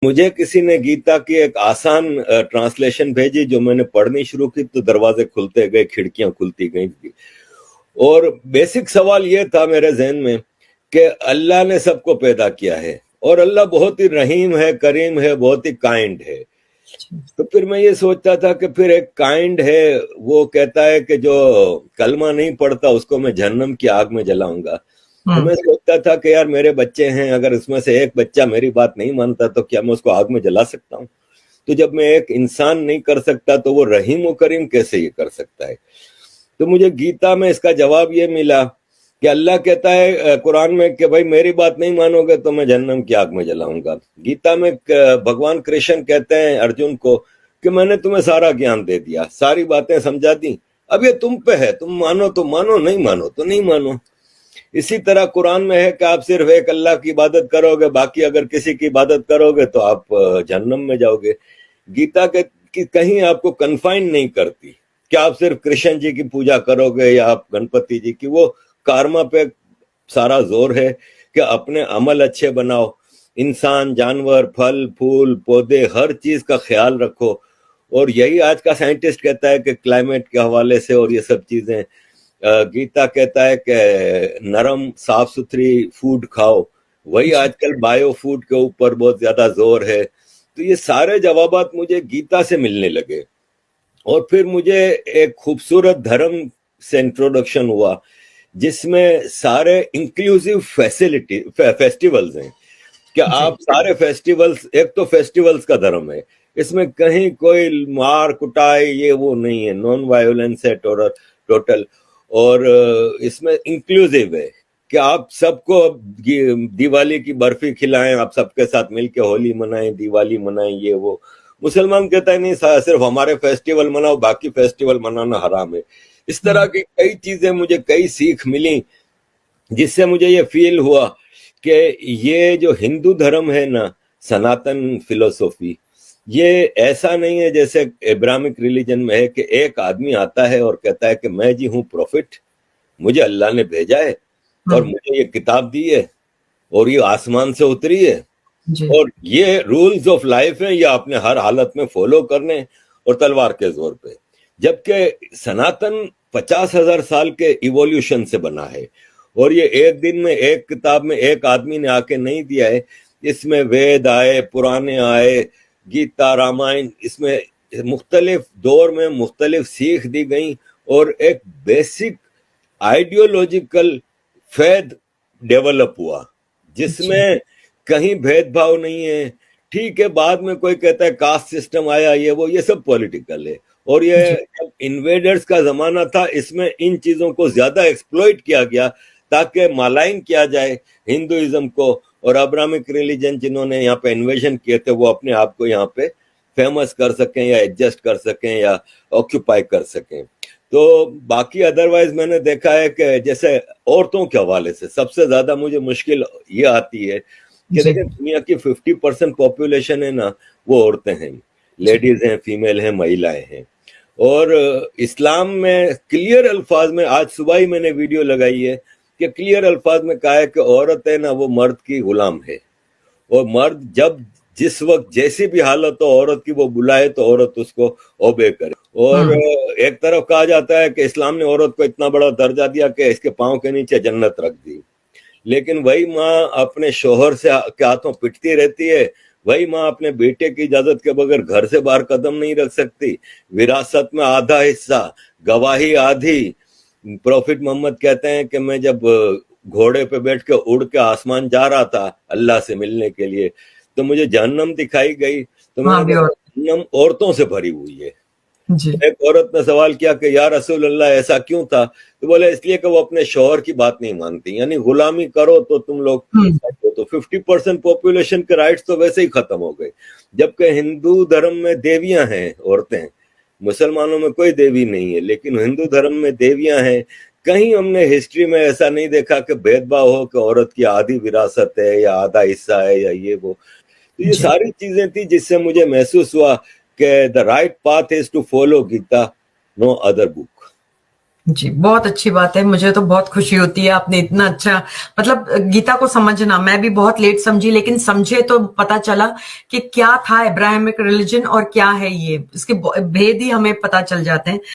مجھے کسی نے گیتا کی ایک آسان ٹرانسلیشن بھیجی، جو میں نے پڑھنی شروع کی تو دروازے کھلتے گئے، کھڑکیاں کھلتی گئیں، اور بیسک سوال یہ تھا میرے ذہن میں کہ اللہ نے سب کو پیدا کیا ہے، اور اللہ بہت ہی رحیم ہے، کریم ہے، بہت ہی کائنڈ ہے. تو پھر میں یہ سوچتا تھا کہ پھر ایک کائنڈ ہے، وہ کہتا ہے کہ جو کلمہ نہیں پڑھتا اس کو میں جہنم کی آگ میں جلاؤں گا. تو میں سوچتا تھا کہ یار میرے بچے ہیں، اگر اس میں سے ایک بچہ میری بات نہیں مانتا تو کیا میں اس کو آگ میں جلا سکتا ہوں؟ تو جب میں ایک انسان نہیں کر سکتا تو وہ رحیم و کریم کیسے یہ کر سکتا ہے؟ تو مجھے گیتا میں اس کا جواب یہ ملا کہ اللہ کہتا ہے قرآن میں کہ بھائی میری بات نہیں مانو گے تو میں جہنم کی آگ میں جلاؤں گا. گیتا میں بھگوان کرشن کہتے ہیں ارجن کو کہ میں نے تمہیں سارا گیان دے دیا، ساری باتیں سمجھا دی، اب یہ تم پہ ہے، تم مانو تو مانو، نہیں مانو تو نہیں مانو. اسی طرح قرآن میں ہے کہ آپ صرف ایک اللہ کی عبادت کرو گے، باقی اگر کسی کی عبادت کرو گے تو آپ جہنم میں جاؤ گے. گیتا کہ کہیں آپ کو کنفائن نہیں کرتی کہ آپ صرف کرشن جی کی پوجا کرو گے یا آپ گنپتی جی کی. وہ کارما پہ سارا زور ہے کہ اپنے عمل اچھے بناؤ، انسان، جانور، پھل پھول پودے، ہر چیز کا خیال رکھو. اور یہی آج کا سائنٹسٹ کہتا ہے کہ کلائمیٹ کے حوالے سے اور یہ سب چیزیں. گیتا کہتا ہے کہ نرم صاف ستھری فوڈ کھاؤ، وہی آج کل بایو فوڈ کے اوپر بہت زیادہ زور ہے. تو یہ سارے جوابات مجھے گیتا سے ملنے لگے، اور پھر مجھے ایک خوبصورت دھرم سے انٹروڈکشن ہوا جس میں سارے انکلوسیو فیسٹیولز ہیں کہ آپ سارے فیسٹیولز، ایک تو فیسٹیولز کا دھرم ہے، اس میں کہیں کوئی مار کٹائی یہ وہ نہیں ہے، نان وائلنس ہے ٹوٹل. اور اس میں انکلوسیو ہے کہ آپ سب کو دیوالی کی برفی کھلائیں، آپ سب کے ساتھ مل کے ہولی منائیں، دیوالی منائیں، یہ وہ. مسلمان کہتا ہے نہیں، صرف ہمارے فیسٹیول مناؤ، باقی فیسٹیول منانا حرام ہے. اس طرح کی کئی چیزیں مجھے کئی سیکھ ملی، جس سے مجھے یہ فیل ہوا کہ یہ جو ہندو دھرم ہے نا، سناتن فلسفی، یہ ایسا نہیں ہے جیسے ابراہمک ریلیجن میں ہے کہ ایک آدمی آتا ہے اور کہتا ہے کہ میں جی ہوں پروفٹ، مجھے اللہ نے بھیجا ہے اور مجھے یہ کتاب دی ہے اور یہ آسمان سے اتری ہے اور یہ رولز آف لائف ہیں، یہ آپ نے ہر حالت میں فالو کرنے اور تلوار کے زور پہ. جبکہ سناتن 50,000 سال کے ایوولوشن سے بنا ہے، اور یہ ایک دن میں ایک کتاب میں ایک آدمی نے آ کے نہیں دیا ہے. اس میں وید آئے، پرانے آئے، گیتا، رامائن، اس میں مختلف دور میں مختلف سیکھ دی گئیں، اور ایک بیسک آئیڈیولوجیکل فیض ڈیولپ ہوا جس میں کہیں بھید بھاؤ نہیں ہے. ٹھیک ہے، بعد میں کوئی کہتا ہے کاسٹ سسٹم آیا، یہ سب پولیٹیکل ہے. اور یہ جب انویڈرز کا زمانہ تھا، اس میں ان چیزوں کو زیادہ ایکسپلوئٹ کیا گیا تاکہ مالائن کیا جائے ہندوازم کو، اور ابراہمک ریلیجن جنہوں نے یہاں پہ انویژن کیے تھے وہ اپنے آپ کو یہاں پہ فیمس کر سکیں یا ایڈجسٹ کر سکیں یا آکیوپائی کر سکیں. تو باقی ادروائز میں نے دیکھا ہے کہ جیسے عورتوں کے حوالے سے سب سے زیادہ مجھے مشکل یہ آتی ہے کہ دیکھیں دنیا کی 50% پاپولیشن ہے نا، وہ عورتیں ہیں، لیڈیز ہیں، فیمیل ہیں، مہیلائیں ہیں. اور اسلام میں کلیئر الفاظ میں، آج صبح ہی میں نے ویڈیو لگائی ہے کہ کلیئر الفاظ میں کہا ہے کہ عورت ہے نا وہ مرد کی غلام ہے، اور مرد جب جس وقت جیسی بھی حالت ہو عورت کی وہ بلائے تو عورت اس کو اوبے کرے. اور ایک طرف کہا جاتا ہے کہ اسلام نے عورت کو اتنا بڑا درجہ دیا کہ اس کے پاؤں کے نیچے جنت رکھ دی، لیکن وہی ماں اپنے شوہر سے کے ہاتھوں پٹتی رہتی ہے، وہی ماں اپنے بیٹے کی اجازت کے بغیر گھر سے باہر قدم نہیں رکھ سکتی. وراثت میں آدھا حصہ، گواہی آدھی. پروفٹ محمد کہتے ہیں کہ میں جب گھوڑے پہ بیٹھ کے اڑ کے آسمان جا رہا تھا اللہ سے ملنے کے لیے تو مجھے جہنم دکھائی گئی، تو میں نے کہا جہنم عورتوں سے بھری ہوئی ہے. ایک عورت نے سوال کیا کہ یا رسول اللہ ایسا کیوں تھا؟ تو بولے اس لیے کہ وہ اپنے شوہر کی بات نہیں مانتی، یعنی غلامی کرو تو تم لوگ تو 50% پاپولیشن کے رائٹس تو ویسے ہی ختم ہو گئے. جبکہ ہندو دھرم میں دیویاں ہیں عورتیں، مسلمانوں میں کوئی دیوی نہیں ہے، لیکن ہندو دھرم میں دیویاں ہیں. کہیں ہم نے ہسٹری میں ایسا نہیں دیکھا کہ بھید بھاؤ ہو کہ عورت کی آدھی وراثت ہے یا آدھا حصہ ہے یا یہ وہ. تو یہ ساری چیزیں تھی جس سے مجھے محسوس ہوا کہ the right path is to follow Gita, no other book. جی بہت اچھی بات ہے، مجھے تو بہت خوشی ہوتی ہے آپ نے اتنا اچھا مطلب گیتا کو سمجھنا. میں بھی بہت لیٹ سمجھی، لیکن سمجھے تو پتا چلا کہ کیا تھا ابراہمک ریلیجن اور کیا ہے یہ، اس کے بھید ہی ہمیں پتا چل جاتے ہیں.